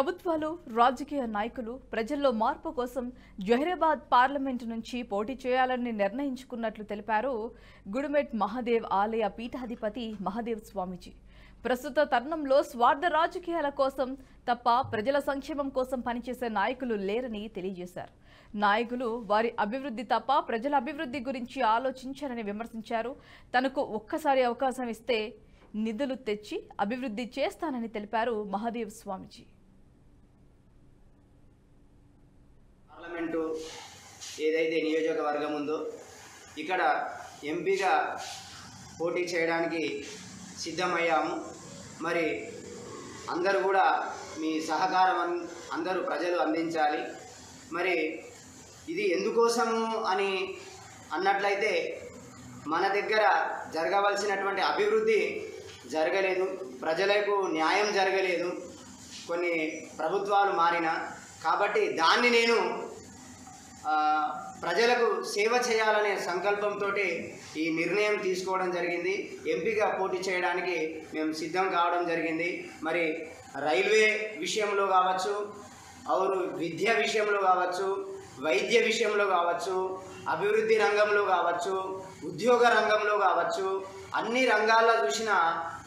ప్రభుత్వాలు రాజకీయ నాయకులు ప్రజల్లో మార్పు కోసం జహీరాబాద్ పార్లమెంటు నుంచి పోటీ చేయాలని నిర్ణయించుకున్నట్లు తెలిపారు గుడిమెట్ మహాదేవ్ ఆలయ పీఠాధిపతి మహాదేవ్ స్వామీజీ. ప్రస్తుత తరుణంలో స్వార్థ రాజకీయాల కోసం తప్ప ప్రజల సంక్షేమం కోసం పనిచేసే నాయకులు లేరని తెలియజేశారు. నాయకులు వారి అభివృద్ధి తప్ప ప్రజల అభివృద్ధి గురించి ఆలోచించారని విమర్శించారు. తనకు ఒక్కసారి అవకాశం ఇస్తే నిధులు తెచ్చి అభివృద్ధి చేస్తానని తెలిపారు మహాదేవ్ స్వామీజీ. పార్లమెంటు ఏదైతే నియోజకవర్గం ఉందో ఇక్కడ ఎంపీగా పోటీ చేయడానికి సిద్ధమయ్యాము. మరి అందరూ కూడా మీ సహకారం అందరూ ప్రజలు అందించాలి. మరి ఇది ఎందుకోసము అని అన్నట్లయితే మన దగ్గర జరగవలసినటువంటి అభివృద్ధి జరగలేదు, ప్రజలకు న్యాయం జరగలేదు, కొన్ని ప్రభుత్వాలు మారినా. కాబట్టి దాన్ని నేను ప్రజలకు సేవ చేయాలనే సంకల్పంతో ఈ నిర్ణయం తీసుకోవడం జరిగింది. ఎంపీగా పోటీ చేయడానికి మేము సిద్ధం కావడం జరిగింది. మరి రైల్వే విషయంలో కావచ్చు, విద్య విషయంలో కావచ్చు, వైద్య విషయంలో కావచ్చు, అభివృద్ధి రంగంలో కావచ్చు, ఉద్యోగ రంగంలో కావచ్చు, అన్ని రంగాల్లో చూసినా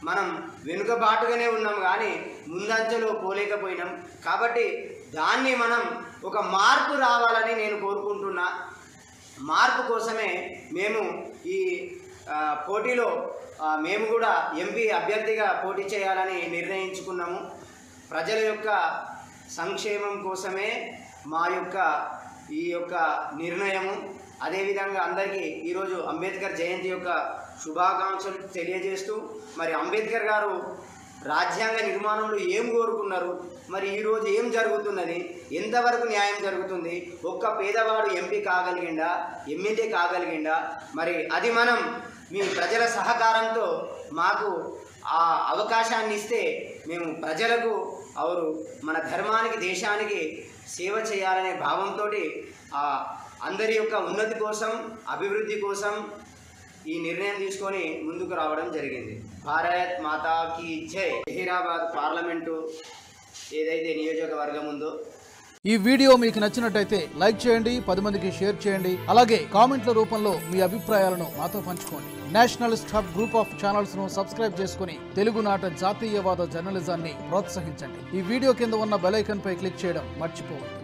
మనం వెనుకబాటుగానే ఉన్నాం, కానీ ముందంచెలో పోలేకపోయినాం. కాబట్టి దాన్ని మనం ఒక మార్పు రావాలని నేను కోరుకుంటున్నా. మార్పు కోసమే మేము ఈ పోటీలో మేము కూడా ఎంపీ అభ్యర్థిగా పోటీ చేయాలని నిర్ణయించుకున్నాము. ప్రజల యొక్క సంక్షేమం కోసమే మా యొక్క ఈ యొక్క నిర్ణయము. అదేవిధంగా అందరికీ ఈరోజు అంబేద్కర్ జయంతి యొక్క శుభాకాంక్షలు తెలియజేస్తూ, మరి అంబేద్కర్ గారు రాజ్యాంగ నిర్మాణంలో ఏం కోరుకున్నారు, మరి ఈరోజు ఏం జరుగుతున్నది, ఎంతవరకు న్యాయం జరుగుతుంది, ఒక్క పేదవాడు ఎంపీ కాగలిగిండా, ఎమ్మెల్యే కాగలిగిండా, మరి అది మనం మీ ప్రజల సహకారంతో మాకు ఆ అవకాశాన్ని ఇస్తే మేము ప్రజలకు మన ధర్మానికి, దేశానికి సేవ చేయాలనే భావంతో అందరి యొక్క ఉన్నతి కోసం, అభివృద్ధి కోసం ఈ నిర్ణయం తీసుకొని ముందుకు రావడం జరిగింది. భారత్ మాతా కీ జై. జహీరాబాద్ పార్లమెంటు ఏదైతే నియోజకవర్గం ఉందో ఈ వీడియో మీకు నచ్చినట్టయితే లైక్ చేయండి, 10 మందికి షేర్ చేయండి. అలాగే కామెంట్ల రూపంలో మీ అభిప్రాయాలను మాతో పంచుకోండి. Nationalist hub group of channels ను సబ్స్క్రైబ్ చేసుకుని తెలుగునాట జాతీయవాద జర్నలిజాన్ని ప్రోత్సహించండి. ఈ వీడియో కింద ఉన్న బెల్ ఐకాన్ పై క్లిక్ చేయడం మర్చిపోవద్దు.